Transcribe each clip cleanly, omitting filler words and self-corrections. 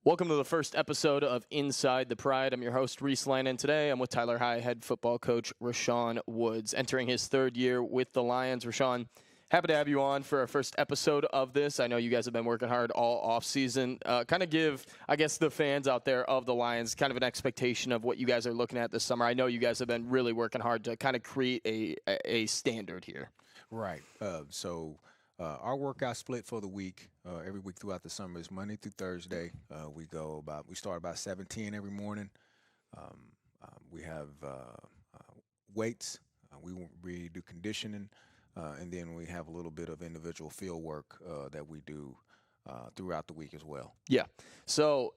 Welcome to the first episode of Inside the Pride. I'm your host, Reese Lannon. Today, I'm with Tyler High head football coach Rashawn Woods, entering his third year with the Lions. Rashawn, happy to have you on for our first episode of this. I know you guys have been working hard all offseason. Kind of give, I guess, the fans out there of the Lions kind of an expectation of what you guys are looking at this summer. I know you guys have been really working hard to kind of create a standard here. Right. Our workout split for the week, every week throughout the summer is Monday through Thursday. We start about 7:10 every morning. We have weights. We do conditioning, and then we have a little bit of individual field work that we do throughout the week as well. Yeah. So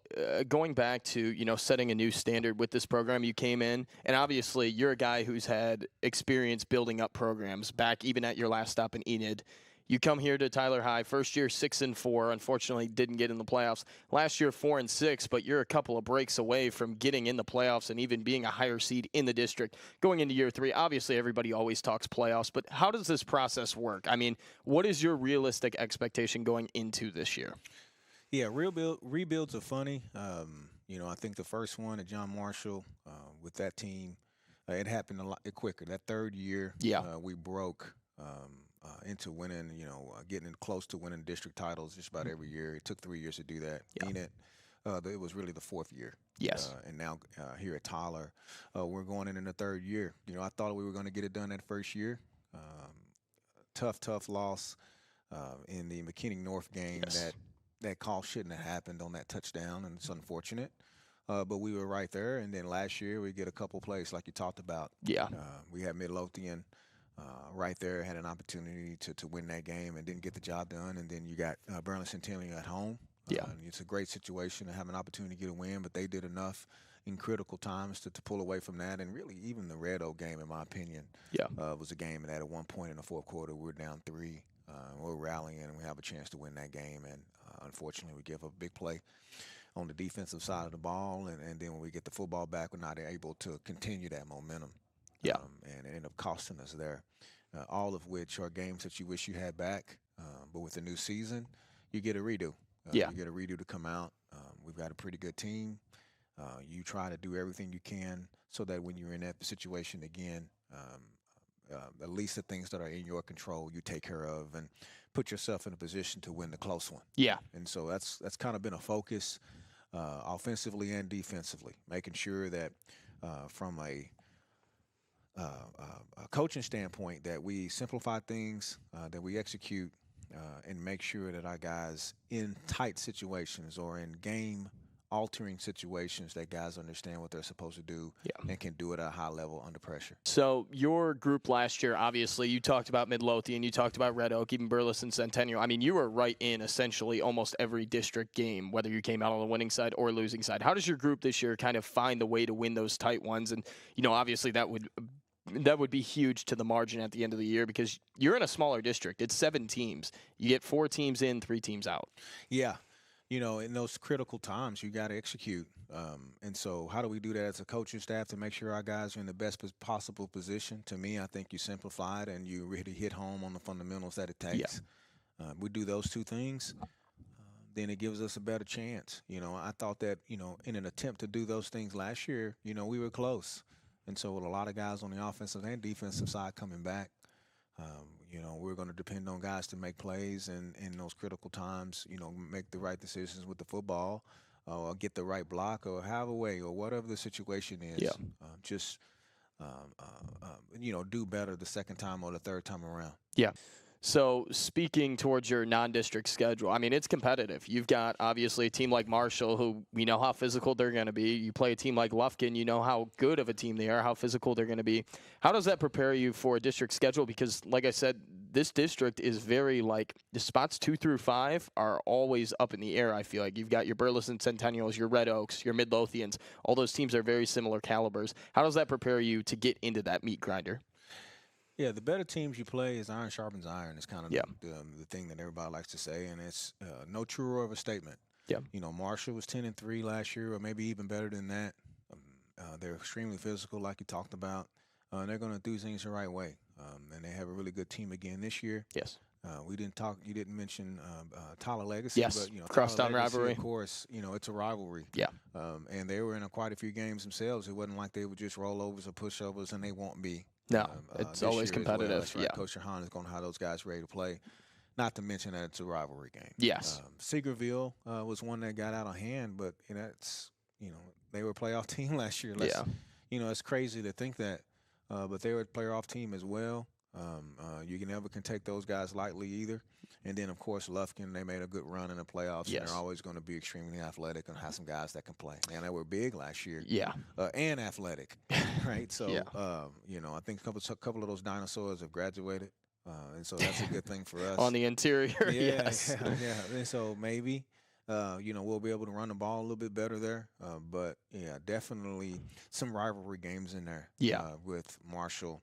going back to, setting a new standard with this program, you came in, and obviously you're a guy who's had experience building up programs back even at your last stop in Enid. You come here to Tyler High, first year 6-4. Unfortunately, didn't get in the playoffs. Last year 4-6, but you're a couple of breaks away from getting in the playoffs and even being a higher seed in the district. Going into year 3, obviously everybody always talks playoffs, but how does this process work? I mean, what is your realistic expectation going into this year? Yeah, rebuilds are funny. I think the first one at John Marshall with that team, it happened a lot quicker. That third year, we broke. Into winning, getting close to winning district titles just about every year. It took 3 years to do that. Yeah. It was really the fourth year. Yes. And now here at Tyler, we're going in the third year. I thought we were going to get it done that first year. Tough loss in the McKinney North game. Yes. That call shouldn't have happened on that touchdown, and it's unfortunate. But we were right there. And then last year we get a couple plays like you talked about. Yeah. We had Midlothian. Right there, had an opportunity to win that game and didn't get the job done. And then you got Burlington Centennial at home. Yeah. It's a great situation to have an opportunity to get a win, but they did enough in critical times to pull away from that. And really, even the Red Oak game, in my opinion, was a game that at one point in the fourth quarter, we're down 3. We're rallying, and we have a chance to win that game. And unfortunately, we give up a big play on the defensive side of the ball. And then when we get the football back, we're not able to continue that momentum. Yeah. And it ended up costing us there, all of which are games that you wish you had back. But with the new season, you get a redo. You get a redo to come out. We've got a pretty good team. You try to do everything you can so that when you're in that situation again, at least the things that are in your control, you take care of and put yourself in a position to win the close one. Yeah. And so that's kind of been a focus offensively and defensively, making sure that from a coaching standpoint that we simplify things, that we execute, and make sure that our guys in tight situations or in game-altering situations, that guys understand what they're supposed to do and can do it at a high level under pressure. So your group last year, obviously, you talked about Midlothian, you talked about Red Oak, even Burleson Centennial. I mean, you were right in essentially almost every district game, whether you came out on the winning side or losing side. How does your group this year kind of find the way to win those tight ones? And, obviously that would be huge to the margin at the end of the year because you're in a smaller district. It's 7 teams. You get 4 teams in, 3 teams out. Yeah. In those critical times, you got to execute. And so how do we do that as a coaching staff to make sure our guys are in the best possible position? To me, I think you simplify it and you really hit home on the fundamentals that it takes. We do those 2 things, then it gives us a better chance. I thought that, in an attempt to do those things last year, we were close. And so with a lot of guys on the offensive and defensive side coming back, we're going to depend on guys to make plays and in those critical times, make the right decisions with the football or get the right block or have a way or whatever the situation is. Do better the second time or the third time around. Yeah. So speaking towards your non-district schedule, I mean, it's competitive. You've got, obviously, a team like Marshall, who we know how physical they're going to be. You play a team like Lufkin, you know how good of a team they are, how physical they're going to be. How does that prepare you for a district schedule? Because, like I said, this district is very, the spots 2 through 5 are always up in the air, I feel like. You've got your Burleson Centennials, your Red Oaks, your Midlothians. All those teams are very similar calibers. How does that prepare you to get into that meat grinder? Yeah, the better teams you play is iron sharpens iron. It's kind of the thing that everybody likes to say, and it's no truer of a statement. Yeah. Marshall was 10-3 last year, or maybe even better than that. They're extremely physical, like you talked about. They're going to do things the right way, and they have a really good team again this year. Yes. We didn't talk. You didn't mention Tyler Legacy, Yes, but Tyler crosstown Legacy, rivalry. of course, it's a rivalry. Yeah. And they were in quite a few games themselves. It wasn't like they were just rollovers or pushovers, and they won't be. No, it's this always year as well. competitive. That's right. Yeah. Coach Shahan is going to have those guys ready to play. Not to mention that it's a rivalry game. Yes. Seagerville was one that got out of hand, but that's they were a playoff team last year. Yeah. It's crazy to think that, but they were a playoff team as well. You never can take those guys lightly either. And then, of course, Lufkin, they made a good run in the playoffs, Yes. and they're always going to be extremely athletic and have some guys that can play. Man, they were big last year. Yeah. And athletic, right? So, Yeah. I think a couple of those dinosaurs have graduated, and so that's a good thing for us. On the interior. Yeah, Yes. yeah. And so maybe, we'll be able to run the ball a little bit better there. But, yeah, definitely some rivalry games in there. Yeah. With Marshall,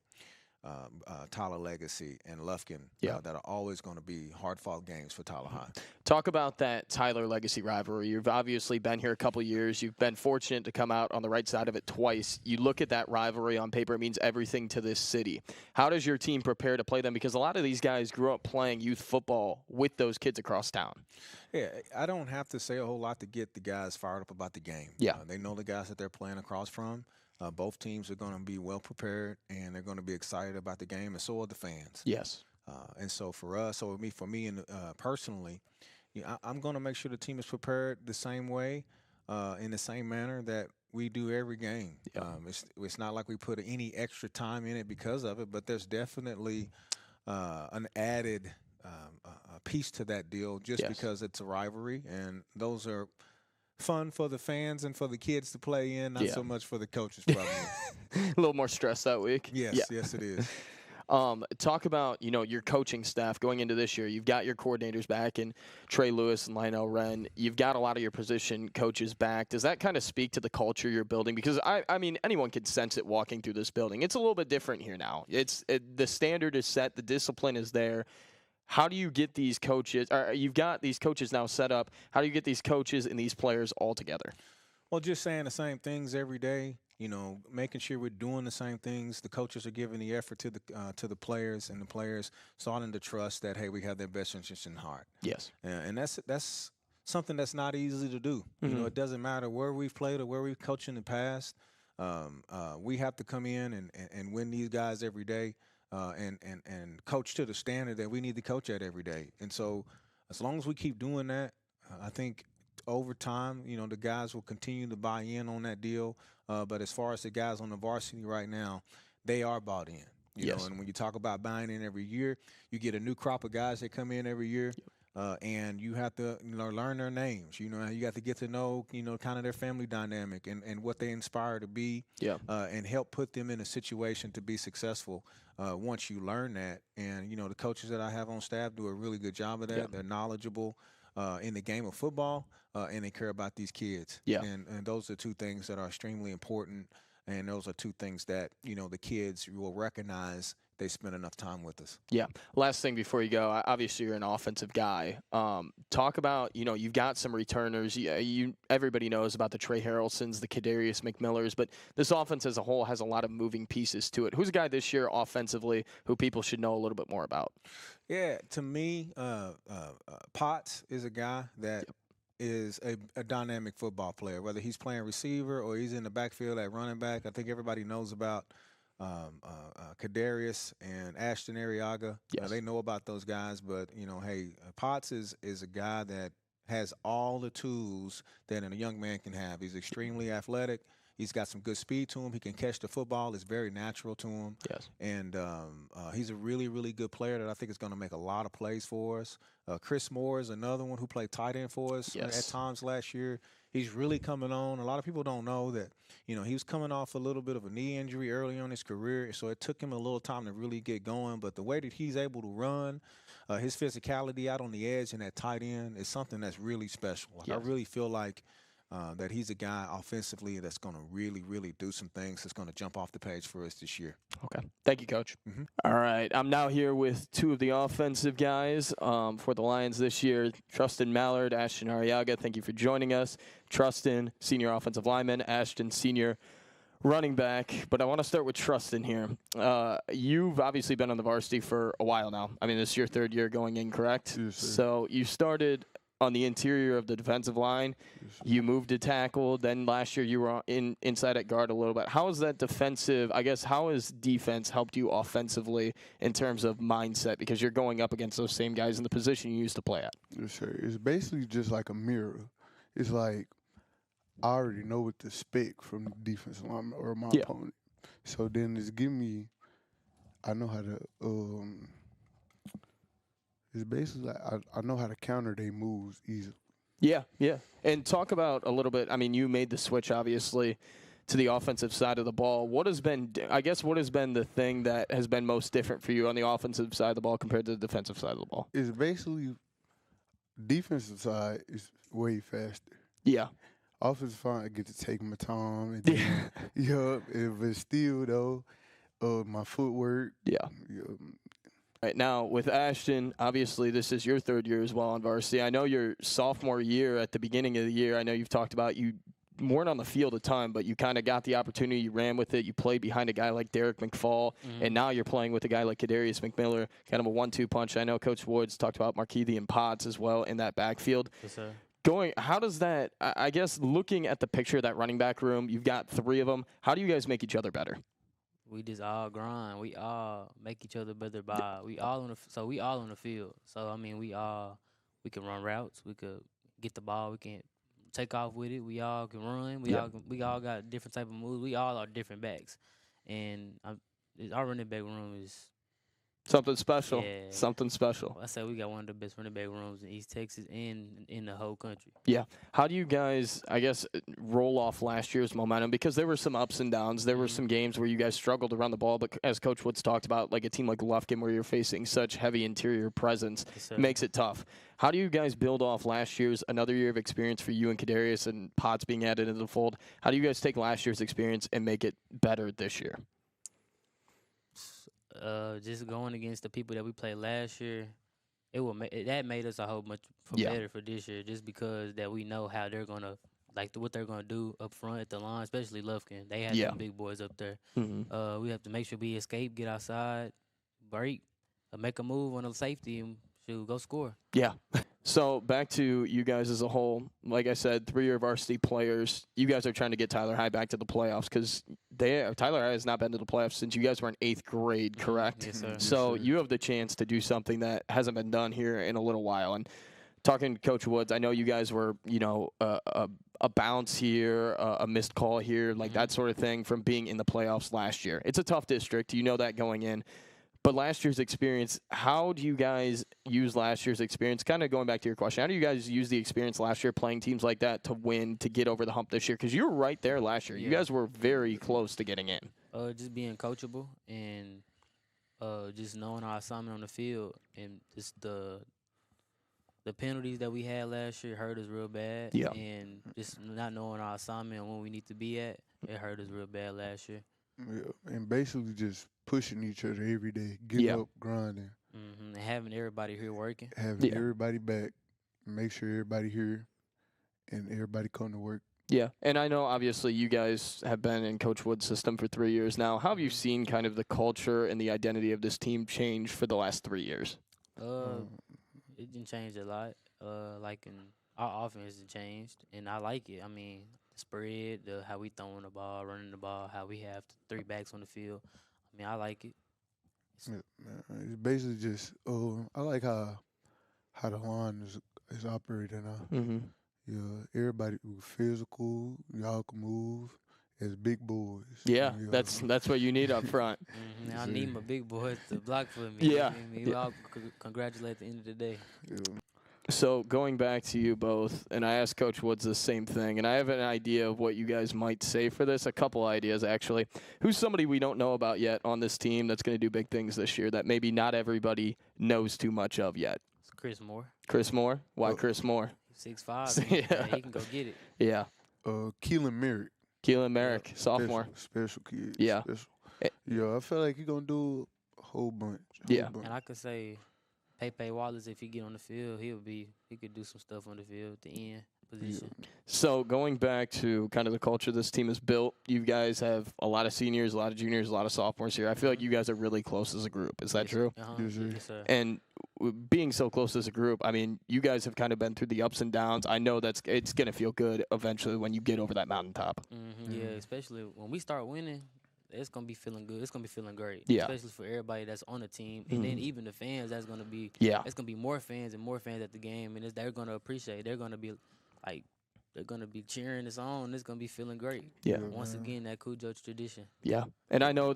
Tyler Legacy, and Lufkin that are always going to be hard-fought games for Tyler High. Talk about that Tyler Legacy rivalry. You've obviously been here a couple years. You've been fortunate to come out on the right side of it twice. You look at that rivalry on paper, it means everything to this city. How does your team prepare to play them? Because a lot of these guys grew up playing youth football with those kids across town. Yeah, I don't have to say a whole lot to get the guys fired up about the game. Yeah. They know the guys that they're playing across from. Both teams are going to be well prepared, and they're going to be excited about the game, and so are the fans. Yes. And so for us, for me, and personally, I'm going to make sure the team is prepared the same way, in the same manner that we do every game. Yeah. It's not like we put any extra time in it because of it, but there's definitely an added piece to that deal just Yes. because it's a rivalry, and those are fun for the fans and for the kids to play in, not so much for the coaches probably. A little more stress that week. Yes, yes it is. Talk about, your coaching staff going into this year. You've got your coordinators back in Trey Lewis and Lionel Wren. You've got a lot of your position coaches back. Does that kind of speak to the culture you're building? Because, I mean, anyone can sense it walking through this building. It's a little bit different here now. The standard is set. The discipline is there. How do you get these coaches, or you've got these coaches now set up, how do you get these coaches and these players all together? Well, just saying the same things every day, making sure we're doing the same things. The coaches are giving the effort to the players, and the players starting to trust that, hey, we have their best interests in heart. Yes. And that's something that's not easy to do. Mm-hmm. It doesn't matter where we've played or where we've coached in the past. We have to come in and win these guys every day. And coach to the standard that we need to coach at every day. And so as long as we keep doing that, I think over time, the guys will continue to buy in on that deal. But as far as the guys on the varsity right now, they are bought in. You know, and when you talk about buying in every year, you get a new crop of guys that come in every year. And you have to learn their names. You got to get to know, kind of their family dynamic and what they inspire to be, and help put them in a situation to be successful once you learn that. And, the coaches that I have on staff do a really good job of that. Yeah. They're knowledgeable in the game of football, and they care about these kids. Yeah. And those are two things that are extremely important. And those are two things that, the kids will recognize they spend enough time with us. Yeah. Last thing before you go, obviously you're an offensive guy. Talk about, you've got some returners. Everybody knows about the Trey Harrelsons, the Kadarius McMillers, but this offense as a whole has a lot of moving pieces to it. Who's a guy this year offensively who people should know a little bit more about? Yeah, to me, Potts is a guy that is a dynamic football player, whether he's playing receiver or he's in the backfield at running back. I think everybody knows about Kadarius and Ashton Arriaga. Yes. They know about those guys, but hey, Potts is a guy that has all the tools that a young man can have. He's extremely athletic. He's got some good speed to him. He can catch the football. It's very natural to him. Yes. And he's a really, really good player that I think is going to make a lot of plays for us. Chris Moore is another one who played tight end for us at times last year. He's really coming on. A lot of people don't know that, he was coming off a little bit of a knee injury early on in his career, so it took him a little time to really get going. But the way that he's able to run, his physicality out on the edge and that tight end is something that's really special. I really feel like that he's a guy offensively that's going to really, really do some things that's going to jump off the page for us this year. Okay. Thank you, Coach. Mm-hmm. All right. I'm now here with two of the offensive guys for the Lions this year, Trustin Mallard, Ashton Arriaga. Thank you for joining us. Trustin, senior offensive lineman. Ashton, senior running back, but I want to start with Trustin here. You've obviously been on the varsity for a while now. I mean, this is your third year going in, correct? Yes, sir. So you started on the interior of the defensive line. Yes, sir. You moved to tackle. Then last year you were inside at guard a little bit. How is that defensive? I guess how has defense helped you offensively in terms of mindset? Because you're going up against those same guys in the position you used to play at. Yes, sir. It's basically just like a mirror. It's like I already know what to expect from the defensive lineman or my Yeah. opponent. So then it's give me, I know how to, it's basically like I know how to counter their moves easily. Yeah, yeah. And talk about a little bit, I mean, you made the switch, obviously, to the offensive side of the ball. What has been the thing that has been most different for you on the offensive side of the ball compared to the defensive side of the ball? It's basically, defensive side is way faster. Yeah. Offensive side, I get to take my time. And then, but still, though, my footwork. Yeah. Yeah, Right now, with Ashton, obviously this is your third year as well on varsity. I know your sophomore year at the beginning of the year, I know you've talked about you weren't on the field a ton, but you kind of got the opportunity. You ran with it. You played behind a guy like Derek McFall, and now you're playing with a guy like Kadarius McMiller, kind of a 1-2 punch. I know Coach Woods talked about Markeithian and Potts as well in that backfield. Yes, sir. How does that, I guess, looking at the picture of that running back room, you've got three of them. How do you guys make each other better? We just all grind. We all make each other better by we all on the field. So I mean, we can run routes. We could get the ball. We can take off with it. We all can run. We all got different type of moves. We all are different backs, and our running back room is Something special. Yeah. Something special. I say we got one of the best running back rooms in East Texas and in the whole country. Yeah. How do you guys, I guess, roll off last year's momentum? Because there were some ups and downs. There were some games where you guys struggled to run the ball, but as Coach Woods talked about, like a team like Lufkin where you're facing such heavy interior presence, Yes, sir. makes it tough. How do you guys build off last year's, another year of experience for you and Kadarius and Potts being added into the fold? How do you guys take last year's experience and make it better this year? Just going against the people that we played last year, that made us a whole much better for this year. Just because that we know how they're gonna what they're gonna do up front at the line, especially Lufkin. They had some big boys up there. Mm-hmm. We have to make sure we escape, get outside, break, make a move on a safety, and go score. Yeah. So back to you guys as a whole. Like I said, 3-year varsity players. You guys are trying to get Tyler High back to the playoffs because Tyler High has not been to the playoffs since you guys were in 8th grade, correct? Yes, sir. So you have the chance to do something that hasn't been done here in a little while. And talking to Coach Woods, I know you guys were, a bounce here, a missed call here, like that sort of thing from being in the playoffs last year. It's a tough district. You know that going in. But last year's experience, how do you guys use last year's experience? Kind of going back to your question, how do you guys use the experience last year playing teams like that to win, to get over the hump this year? Because you were right there last year. You guys were very close to getting in. Just being coachable and just knowing our assignment on the field, and just the penalties that we had last year hurt us real bad. Yeah. And just not knowing our assignment and when we need to be at, it hurt us real bad last year. Yeah, and basically just pushing each other every day, getting up, grinding, And having everybody here working. having everybody back, make sure everybody here, and everybody come to work. Yeah, and I know obviously you guys have been in Coach Wood's system for 3 years now. How have you seen kind of the culture and the identity of this team change for the last 3 years? It didn't change a lot. Our offense has changed, and I like it. I mean, the spread, how we throwing the ball, running the ball, how we have 3 backs on the field. I mean, I like it. It's basically just, I like how the line is operating now. Mm-hmm. Yeah, everybody physical, y'all can move as big boys. Yeah, that's what you need up front. I need my big boys to block for me. Yeah. We all congratulate at the end of the day. Yeah. So going back to you both, and I asked Coach Woods the same thing, and I have an idea of what you guys might say for this, a couple ideas actually. Who's somebody we don't know about yet on this team that's going to do big things this year that maybe not everybody knows too much of yet? It's Chris Moore. Chris Moore? Why Chris Moore? 6'5". He can go get it. Yeah. Keelan Merrick. Keelan Merrick, sophomore. Special kid. Yeah. Special. Yeah, I feel like he's going to do a whole bunch. And I could say Pepe Wallace, if he get on the field, he could do some stuff on the field at the end position. So going back to kind of the culture this team has built, you guys have a lot of seniors, a lot of juniors, a lot of sophomores here. I feel like you guys are really close as a group. Is that Yes, true? Yes, sir. Yes, sir. And being so close as a group, I mean, you guys have kind of been through the ups and downs. I know it's going to feel good eventually when you get over that mountaintop. Yeah, especially when we start winning, it's gonna be feeling good. It's gonna be feeling great. Yeah. Especially for everybody that's on the team, and then even the fans. That's gonna be Yeah. It's gonna be more fans and more fans at the game, and they're gonna appreciate. They're gonna be like. They're gonna be cheering us on. It's gonna be feeling great. Yeah. Once again, that Cujo tradition. Yeah, and I know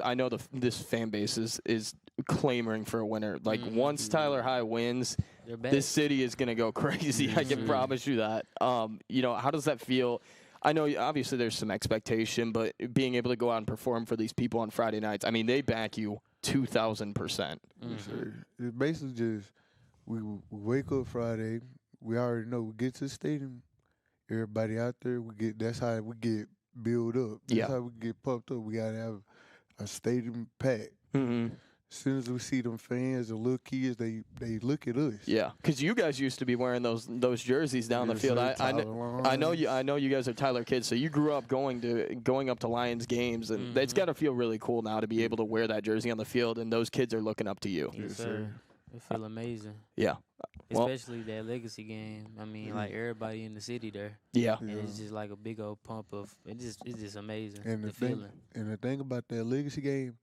this fan base is clamoring for a winner. Like once Tyler High wins, They're back. this city is gonna go crazy. I can promise you that. You know, how does that feel? I know obviously there's some expectation, but being able to go out and perform for these people on Friday nights, I mean, they back you 2,000%. Yes, sir. It's basically just we wake up Friday. We already know we get to the stadium. Everybody out there, that's how we get built up. That's Yeah. how we get pumped up. We gotta have a stadium packed. Mm-hmm. As soon as we see them fans, the little kids, they look at us. Yeah, because you guys used to be wearing those jerseys down the Yes, field. sir. I know Tyler I know you guys are Tyler kids, so you grew up going up to Lions games, and it's got to feel really cool now to be able to wear that jersey on the field, and those kids are looking up to you. Yes, sir. It feel amazing. Yeah. Well- Especially that legacy game. I mean, like everybody in the city there. Yeah. And it's just like a big old pump of it's just amazing. And the feeling. the thing about that legacy game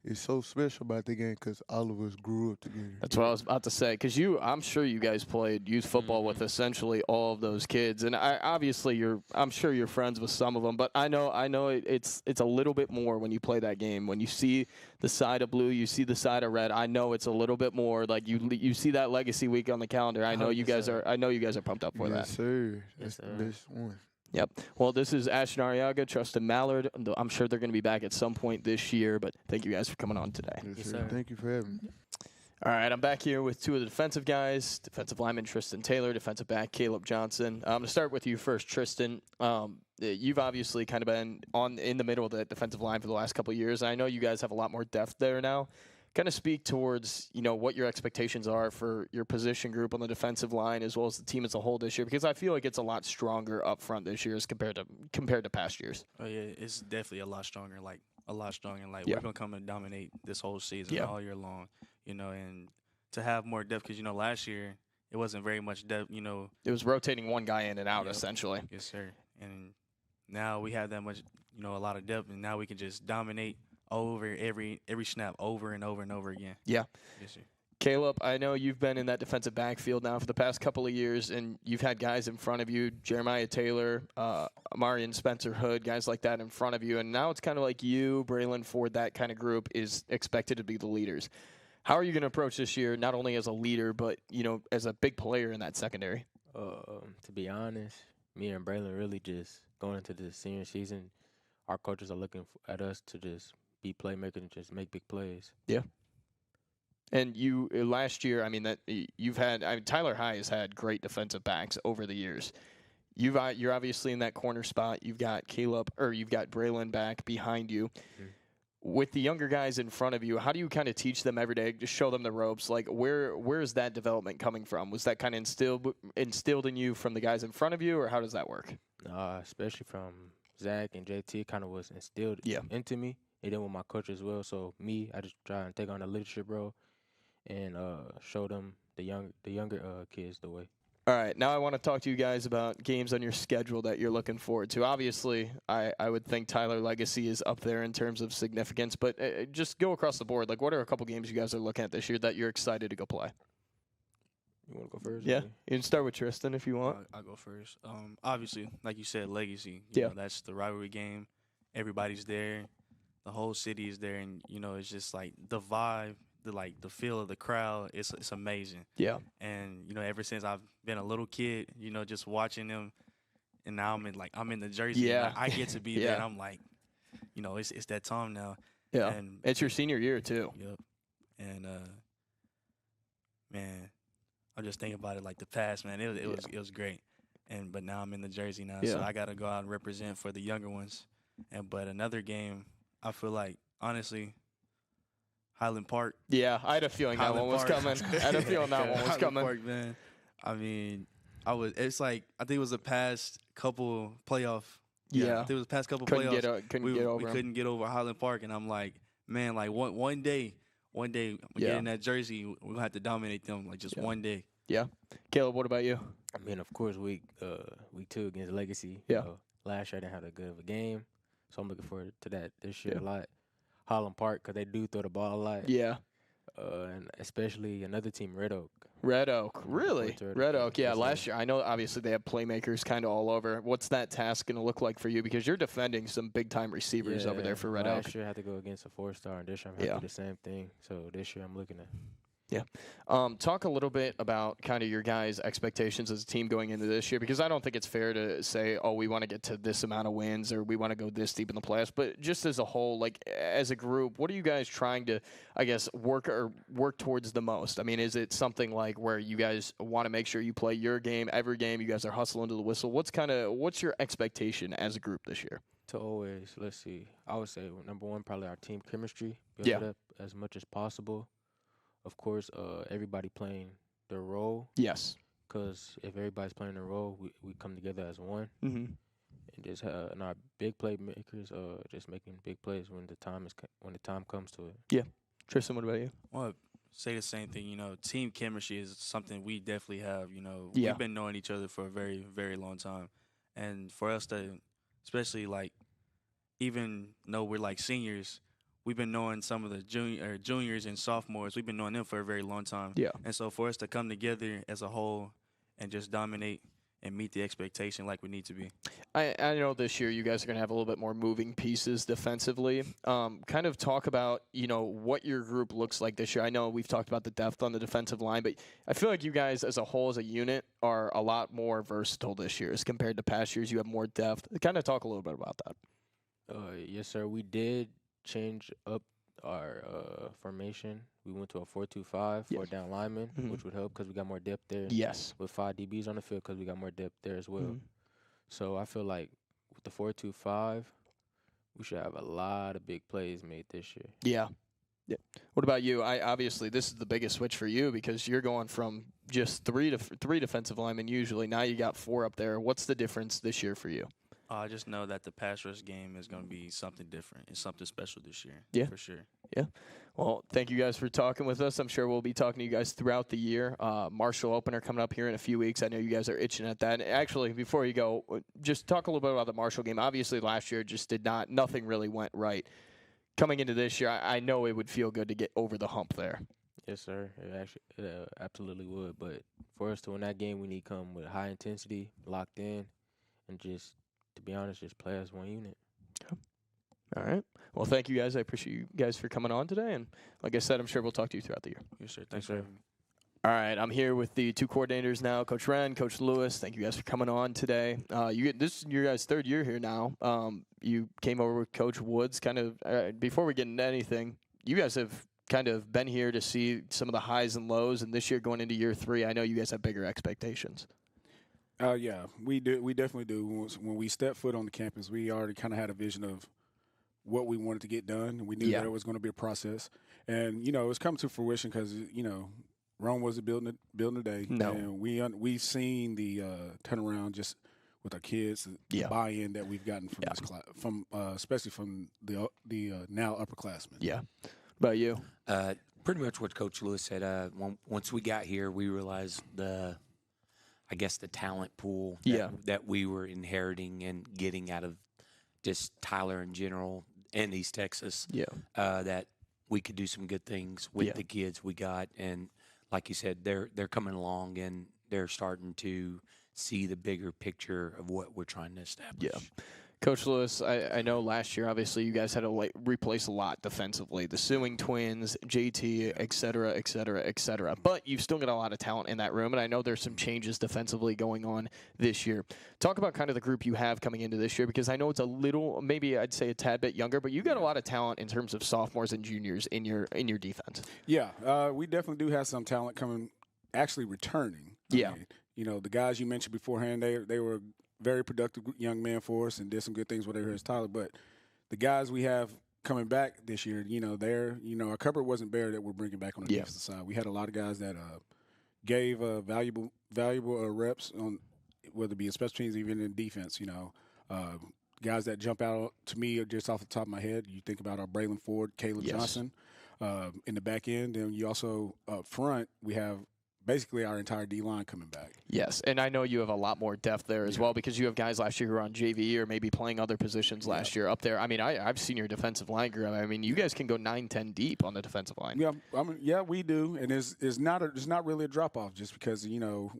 is so special about the game because all of us grew up together. That's what I was about to say. Because I'm sure you guys played youth football with essentially all of those kids, and I'm sure you're friends with some of them. But I know it's a little bit more when you play that game. When you see the side of blue, you see the side of red. I know it's a little bit more like you see that legacy week on the calendar. I know you guys are. I know you guys are pumped up for Yes, that. sir. Yes, That's the sir. best one. Yep. Well, this is Ashton Arriaga, Trustin Mallard. I'm sure they're going to be back at some point this year, but thank you guys for coming on today. Yes, sir. sir. Thank you for having me. All right, I'm back here with two of the defensive guys, defensive lineman Tristan Taylor, defensive back Caleb Johnson. I'm going to start with you first, Tristan. You've obviously kind of been in the middle of the defensive line for the last couple of years. I know you guys have a lot more depth there now. Kind of speak towards, what your expectations are for your position group on the defensive line as well as the team as a whole this year, because I feel like it's a lot stronger up front this year as compared to past years. Oh yeah, it's definitely a lot stronger. Like Yeah. we're gonna come and dominate this whole season Yeah. all year long. And to have more depth because last year it wasn't very much depth. It was rotating one guy in and out, Yep. essentially. Yes sir. And now we have that much, a lot of depth, and now we can just dominate over every snap over and over and over again. Yeah. Yes sir. Caleb, I know you've been in that defensive backfield now for the past couple of years, and you've had guys in front of you, Jeremiah Taylor, Amari and Spencer Hood, guys like that in front of you, and now it's kind of like you, Braylon Ford, that kind of group is expected to be the leaders. How are you going to approach this year, not only as a leader, but, as a big player in that secondary? To be honest, me and Braylon really just going into the senior season, our coaches are looking at us to just be playmakers and just make big plays. And you last year, Tyler High has had great defensive backs over the years. You're obviously in that corner spot. You've got Braylon back behind you. Mm-hmm. With the younger guys in front of you, how do you kind of teach them every day? Just show them the ropes. Like where is that development coming from? Was that kind of instilled in you from the guys in front of you, or how does that work? Especially from Zach and JT, kind of was instilled into me, and then with my coach as well. So I just try and take on the leadership role and show them the younger kids the way. All right, now I want to talk to you guys about games on your schedule that you're looking forward to. Obviously, I would think Tyler Legacy is up there in terms of significance, but just go across the board. Like, what are a couple games you guys are looking at this year that you're excited to go play? You want to go first? Yeah, Or me? you can start with Tristan if you want. I'll go first. Obviously, like you said, legacy. Yeah. That's the rivalry game. Everybody's there. The whole city is there, and it's just like the vibe, the feel of the crowd. It's amazing. Yeah. And ever since I've been a little kid, just watching them, and now I'm in the jersey. Yeah. And I get to be Yeah. there. And I'm like, it's that time now. Yeah. And It's your senior year, too. Yep. And man, I'm just thinking about it like the past, man. It was great. But now I'm in the jersey now, so Yeah. I gotta go out and represent for the younger ones. But another game, I feel like honestly, Highland Park. Yeah, I had a feeling that one was coming. I had a feeling that one was Highland coming. Park, man. I mean, It's like I think it was the past couple playoff. Yeah. I think it was the past couple Couldn't playoffs. we couldn't get over Highland Park, and I'm like, man, like one day we get in that jersey, we're gonna have to dominate them, like just one day. Yeah. Caleb, what about you? I mean, of course, week 2 against Legacy. Yeah. Last year I didn't have that good of a game, so I'm looking forward to that this year a lot. Highland Park, because they do throw the ball a lot. Yeah. And especially another team, Red Oak. Red Oak, really? Red Oak, yeah. Last year, I know obviously they have playmakers kind of all over. What's that task going to look like for you? Because you're defending some big-time receivers over there for Red Oak. Last year I had to go against a 4-star, and this year I'm going to do the same thing. So this year I'm looking at. Yeah. Talk a little bit about kind of your guys' expectations as a team going into this year, because I don't think it's fair to say, oh, we want to get to this amount of wins or we want to go this deep in the playoffs. But just as a whole, like as a group, what are you guys trying to, I guess, work towards the most? I mean, is it something like where you guys want to make sure you play your game, every game, you guys are hustling to the whistle? What's your expectation as a group this year? To always, let's see, I would say number one, probably our team chemistry. Build it up as much as possible. Of course, everybody playing their role. Yes. Because if everybody's playing their role, we come together as one. Mm-hmm. And just and our big playmakers, just making big plays when the time comes to it. Yeah. Tristan, what about you? Well, say the same thing. You know, team chemistry is something we definitely have. You know, we've been knowing each other for a very, very long time, and for us to, especially like, even though we're like seniors. We've been knowing some of the juniors and sophomores. We've been knowing them for a very long time. Yeah. And so for us to come together as a whole and just dominate and meet the expectation like we need to be. I know this year you guys are going to have a little bit more moving pieces defensively. Kind of talk about, what your group looks like this year. I know we've talked about the depth on the defensive line, but I feel like you guys as a whole, as a unit, are a lot more versatile this year as compared to past years. You have more depth. Kind of talk a little bit about that. Yes, sir. We did change up our formation. We went to a 4-2-5, 4 down linemen, which would help because we got more depth there. Yes. With 5 DBs on the field because we got more depth there as well. Mm-hmm. So I feel like with the 4-2-5, we should have a lot of big plays made this year. Yeah. Yeah. What about you? Obviously this is the biggest switch for you because you're going from just three defensive linemen usually. Now you got 4 up there. What's the difference this year for you? I just know that the pass rush game is going to be something different. It's something special this year. Yeah. For sure. Yeah. Well, thank you guys for talking with us. I'm sure we'll be talking to you guys throughout the year. Marshall opener coming up here in a few weeks. I know you guys are itching at that. And actually, before you go, just talk a little bit about the Marshall game. Obviously, last year just nothing really went right. Coming into this year, I know it would feel good to get over the hump there. Yes, sir. It absolutely would. But for us to win that game, we need to come with high intensity, locked in, and just, to be honest, just play as one unit. Okay. All right. Well, thank you guys. I appreciate you guys for coming on today. And like I said, I'm sure we'll talk to you throughout the year. Yes, sir. Thanks for having me. All right. I'm here with the 2 coordinators now, Coach Wren, Coach Lewis. Thank you guys for coming on today. This is your guys' 3rd year here now. You came over with Coach Woods. Kind of before we get into anything, you guys have kind of been here to see some of the highs and lows. And this year going into year 3, I know you guys have bigger expectations. Yeah, we do. We definitely do. When we stepped foot on the campus, we already kind of had a vision of what we wanted to get done. We knew that it was going to be a process, and it's come to fruition because Rome wasn't building a day. No, and we've seen the turnaround just with our kids, the buy-in that we've gotten from this class, especially from the now upperclassmen. Yeah. What about you? Pretty much what Coach Lewis said. Once we got here, we realized the talent pool that we were inheriting and getting out of just Tyler in general and East Texas. Yeah. That we could do some good things with the kids we got, and like you said, they're coming along and they're starting to see the bigger picture of what we're trying to establish. Yeah. Coach Lewis, I know last year, obviously, you guys had to replace a lot defensively. The Sewing twins, JT, et cetera, et cetera, et cetera. But you've still got a lot of talent in that room, and I know there's some changes defensively going on this year. Talk about kind of the group you have coming into this year, because I know it's a little, maybe I'd say a tad bit younger, but you got a lot of talent in terms of sophomores and juniors in your defense. Yeah, we definitely do have some talent actually returning. Yeah. I mean, the guys you mentioned beforehand, they were very productive young man for us and did some good things with here as Tyler. But the guys we have coming back this year, our cupboard wasn't bare that we're bringing back on the defensive side. We had a lot of guys that, gave valuable reps on whether it be in special teams, even in defense. You know, guys that jump out to me just off the top of my head. You think about our Braylon Ford, Caleb Johnson in the back end, and you also up front we have basically our entire D-line coming back. Yes, and I know you have a lot more depth there as well because you have guys last year who were on JV or maybe playing other positions last year up there. I mean, I've seen your defensive line group. I mean, you guys can go 9-10 deep on the defensive line. Yeah, I mean, we do, and there's not really a drop-off just because, you know,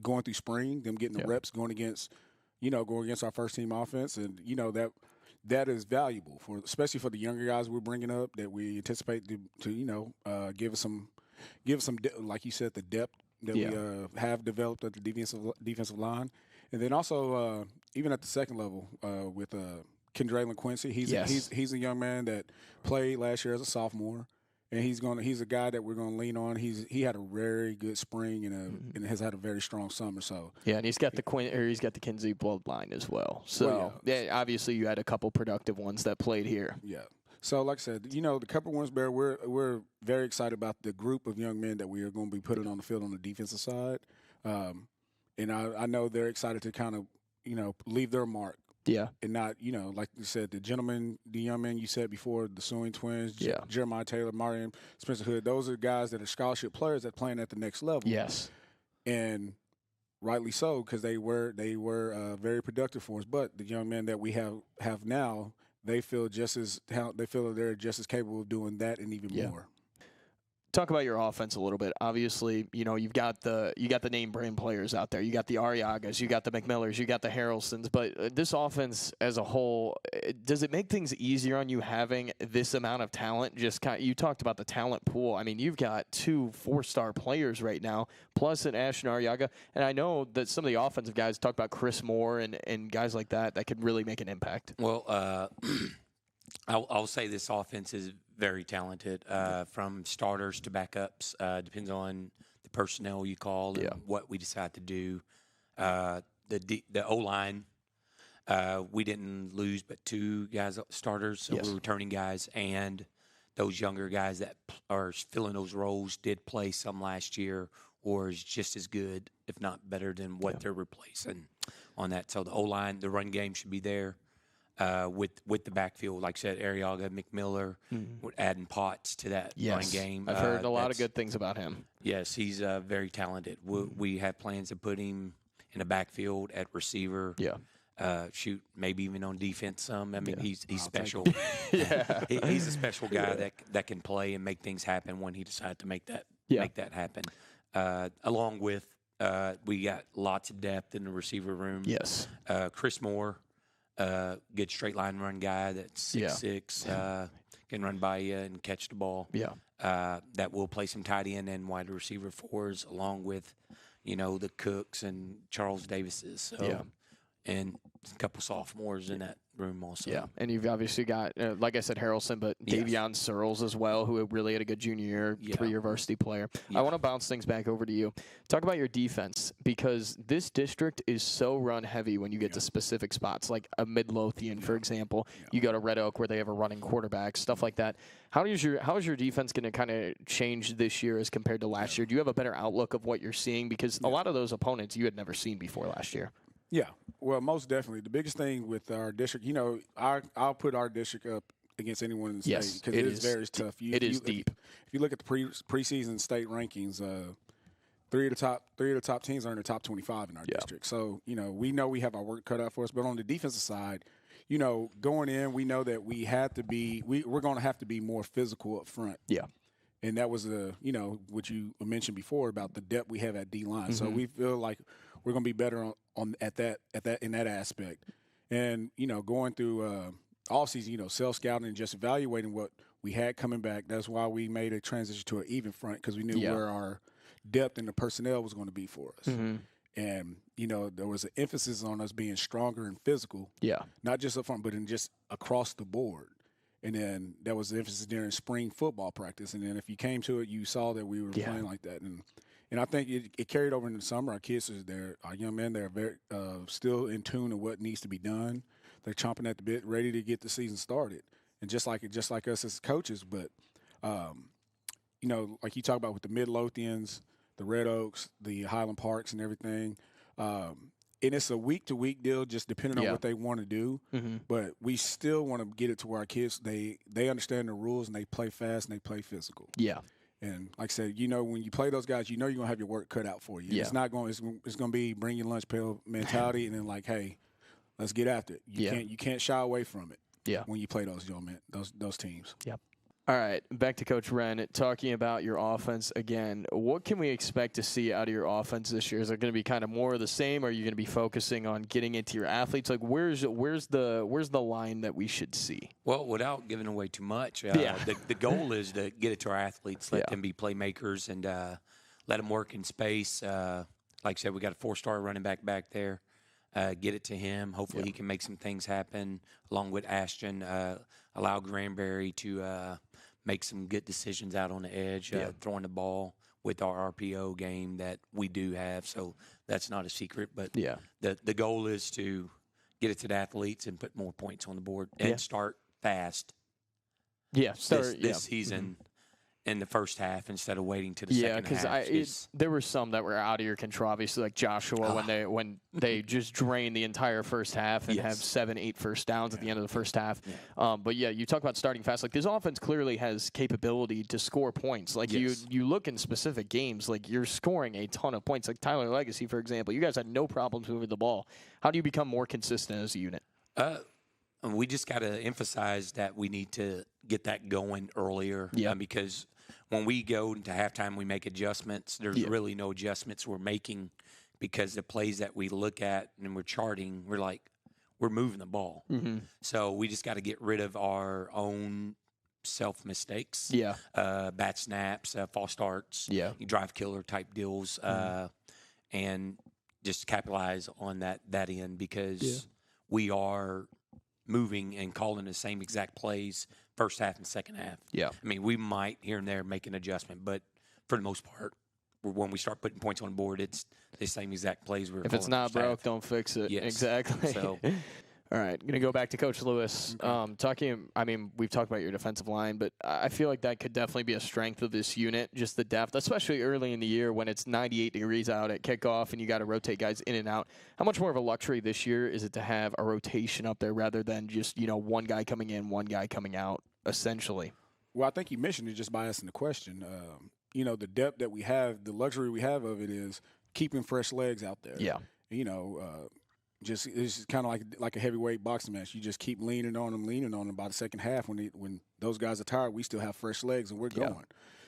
going through spring, them getting the reps, going against our first-team offense, and, you know, that is valuable, especially for the younger guys we're bringing up that we anticipate to you know, give us some like you said, the depth that we have developed at the defensive line, and then also even at the second level with Kendraylon Quincy. He's a young man that played last year as a sophomore, and he's a guy that we're going to lean on. He had a very good spring and has had a very strong summer. So and he's got the Kinsey bloodline as well. So obviously you had a couple productive ones that played here. Yeah. So, like I said, you know, the Cup of Warrensburg, we're very excited about the group of young men that we are going to be putting on the field on the defensive side. And I know they're excited to kind of, you know, leave their mark. Yeah. And not, you know, like you said, the young men you said before, the Sewing Twins, Jeremiah Taylor, Martin Spencer Hood, those are guys that are scholarship players that are playing at the next level. Yes. And rightly so, because they were very productive for us. But the young men that we have now, they feel that they're just as capable of doing that and even more. Talk about your offense a little bit. Obviously, you know, you got the name brand players out there. You got the Arriagas, you got the McMillers, you got the Harrelsons. But this offense as a whole, does it make things easier on you having this amount of talent? You talked about the talent pool. I mean, you've got 2 4-star players right now, plus an Ashton Arriaga. And I know that some of the offensive guys talk about Chris Moore and guys like that could really make an impact. Well, I'll say this offense is very talented, from starters to backups. Depends on the personnel you call and what we decide to do. The O-line, we didn't lose but 2 guys starters, so we're returning guys, and those younger guys that are filling those roles did play some last year or is just as good, if not better, than what they're replacing on that. So the O-line, the run game should be there. With the backfield, like I said, Arriaga, McMiller, adding Potts to that run game. I've heard a lot of good things about him. Yes, he's very talented. We have plans to put him in the backfield at receiver. Yeah. Maybe even on defense some. I mean, he's special. He's a special guy that can play and make things happen when he decides to make that happen. Along with we got lots of depth in the receiver room. Yes. Chris Moore. Good straight line run guy that's 6'6", can run by you and catch the ball. That will play some tight end and wide receiver fours, along with, you know, the Cooks and Charles Davises. So, and a couple sophomores in that room also. Yeah, and you've obviously got, like I said, Harrelson, but Davion Searles as well, who really had a good junior year, 3-year varsity player. I want to bounce things back over to you. Talk about your defense, because this district is so run-heavy when you get to specific spots, like a Midlothian, for example. You go to Red Oak where they have a running quarterback, stuff like that. How is your defense going to kind of change this year as compared to last year? Do you have a better outlook of what you're seeing? Because a lot of those opponents you had never seen before last year. Yeah, well, most definitely. The biggest thing with our district, you know, I'll put our district up against anyone in the state because it is very tough. It is deep. If you look at the preseason state rankings, 3 of the top teams are in the top 25 in our district. So, you know we have our work cut out for us. But on the defensive side, you know, going in, we know that we're going to have to be more physical up front. Yeah. And that was what you mentioned before about the depth we have at D-line. So we feel like we're going to be better in that aspect. And, you know, going through all season, you know, self-scouting and just evaluating what we had coming back. That's why we made a transition to an even front, because we knew where our depth in the personnel was going to be for us. And, you know, there was an emphasis on us being stronger and physical. Yeah. Not just up front, but in just across the board. And then there was the emphasis during spring football practice. And then if you came to it, you saw that we were playing like that. And I think it carried over in the summer. Our kids are there. Our young men, they're very still in tune to what needs to be done. They're chomping at the bit, ready to get the season started. And just like us as coaches, but you know, like you talk about with the Midlothians, the Red Oaks, the Highland Parks, and everything. And it's a week-to-week deal, just depending on what they want to do. Mm-hmm. But we still want to get it to where our kids, they understand the rules and they play fast and they play physical. Yeah. And like I said, when you play those guys, you're going to have your work cut out for you. Yeah. It's not going. It's going to be bring your lunch pail mentality, and then like, hey, let's get after it. You can't shy away from it. Yeah. When you play those those teams. Yep. All right, back to Coach Wren, talking about your offense again. What can we expect to see out of your offense this year? Is it going to be kind of more of the same, or are you going to be focusing on getting into your athletes? Like, where's the line that we should see? Well, without giving away too much, the goal is to get it to our athletes, let them be playmakers, and let them work in space. Like I said, we got a 4-star running back there. Get it to him. Hopefully he can make some things happen along with Ashton. Allow Granberry to make some good decisions out on the edge, throwing the ball with our RPO game that we do have. So that's not a secret. But the goal is to get it to the athletes and put more points on the board and start fast. Yeah, this season. In the first half instead of waiting to the second half. Yeah, because there were some that were out of your control. Obviously, like Joshua, when they just drain the entire first half and have 7-8 first downs at the end of the first half. Yeah. But you talk about starting fast. Like, this offense clearly has capability to score points. Like you look in specific games, like you're scoring a ton of points. Like Tyler Legacy, for example, you guys had no problems moving the ball. How do you become more consistent as a unit? We just got to emphasize that we need to get that going earlier. Because when we go into halftime, we make adjustments. There's really no adjustments we're making because the plays that we look at and we're charting, we're moving the ball. Mm-hmm. So we just got to get rid of our own self mistakes. Bad snaps, false starts, drive killer type deals, and just capitalize on that end because we are moving and calling the same exact plays first half and second half. Yeah. I mean, we might here and there make an adjustment, but for the most part, when we start putting points on the board, it's the same exact plays we're calling. If it's not broke, don't fix it. Yes. Exactly. So, all right, going to go back to Coach Lewis. We've talked about your defensive line, but I feel like that could definitely be a strength of this unit, just the depth, especially early in the year when it's 98 degrees out at kickoff and you got to rotate guys in and out. How much more of a luxury this year is it to have a rotation up there rather than just, one guy coming in, one guy coming out, essentially? Well, I think you mentioned it just by asking the question. The depth that we have, the luxury we have of it is keeping fresh legs out there. Yeah. It's kind of like a heavyweight boxing match. You just keep leaning on them. By the second half, when those guys are tired, we still have fresh legs and we're going.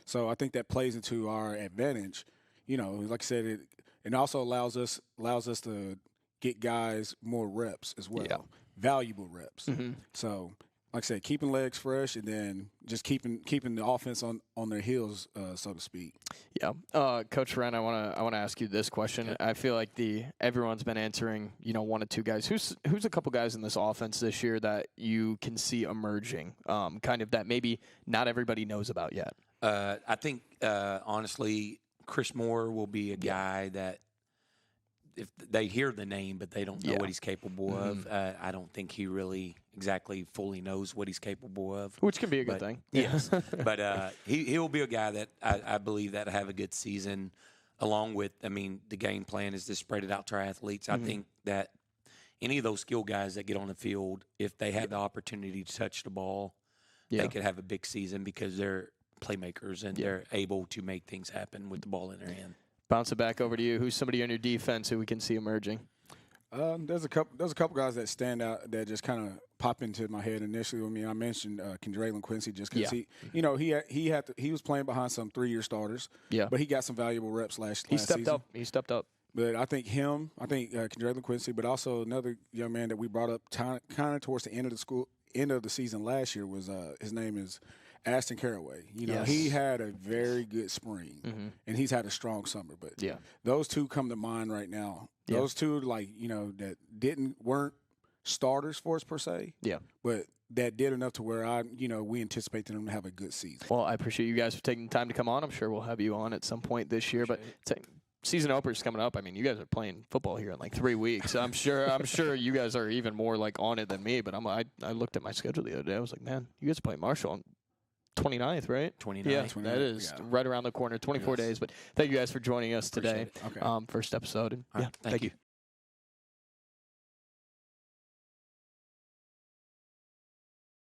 So I think that plays into our advantage. Like I said, it also allows us to get guys more reps as well, valuable reps. Mm-hmm. So, like I said, keeping legs fresh and then just keeping the offense on their heels, so to speak. Yeah, Coach Wren, I want to ask you this question. Okay. I feel like everyone's been answering, one or two guys. Who's a couple guys in this offense this year that you can see emerging, kind of that maybe not everybody knows about yet? I think honestly, Chris Moore will be a guy that if they hear the name but they don't know what he's capable of, I don't think he really exactly fully knows what he's capable of. Which can be a good thing. Yes. But he'll be a guy that I believe that have a good season along with, the game plan is to spread it out to our athletes. I think that any of those skill guys that get on the field, if they have the opportunity to touch the ball, they could have a big season because they're playmakers and they're able to make things happen with the ball in their hand. Bounce it back over to you. Who's somebody on your defense who we can see emerging? There's a couple guys that stand out that just kind of pop into my head initially. I mentioned Kendrell Quincy just because he was playing behind some 3-year starters. Yeah, but he got some valuable reps last season. He stepped up. But I think Kendrell Quincy, but also another young man that we brought up kind of towards the end of the season last year was his name is Ashton Caraway. He had a very good spring, and he's had a strong summer. But those two come to mind right now. Those two, that weren't starters for us per se. Yeah. But that did enough to where we anticipate them to have a good season. Well, I appreciate you guys for taking the time to come on. I'm sure we'll have you on at some point this year. But season opener's coming up. You guys are playing football here in like 3 weeks. I'm sure you guys are even more on it than me. But I looked at my schedule the other day. I was like, man, you guys are playing Marshall. 29th, right? 29th. Yeah, 29th, that is right around the corner. 24 days. But thank you guys for joining us today. Okay. First episode. And All right, thank you.